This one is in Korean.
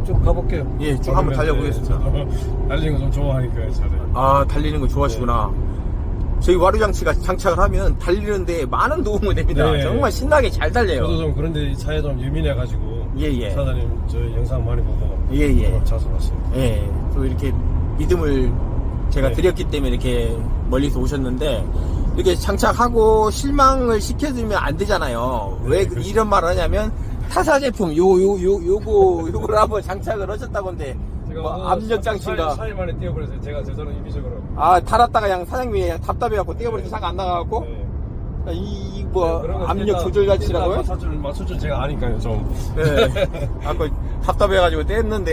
좀 가볼게요. 예, 쭉 한번 달려보겠습니다. 달리는 거 좀 좋아하니까 잘해요. 아, 달리는 거 좋아하시구나. 저희 와류장치가 장착을 하면 달리는데 많은 도움이 됩니다. 네. 정말 신나게 잘 달려요. 저도 좀 그런데 이 차에 좀 예민해가지고 예. 사장님 저 영상 많이 보고 예. 자주 봤습니다. 예, 또 이렇게 믿음을 제가 네. 드렸기 때문에 이렇게 멀리서 오셨는데, 이렇게 장착하고 실망을 시켜드리면 안 되잖아요. 네, 왜 그렇죠. 이런 말을 하냐면, 타사 제품 요거를 한번 장착을 하셨다고 하는데, 뭐 압력 장치인가. 차에만에 띄워버려서 제가 저는 임의적으로. 아, 달았다가 그냥 사장님이 답답해갖고 띄워버리고 차가 안 나가갖고, 네. 뭐 압력 조절 장치라고요? 맞춰줄 제가 아니까요 좀. 네. 아까 답답해가지고 뗐는데,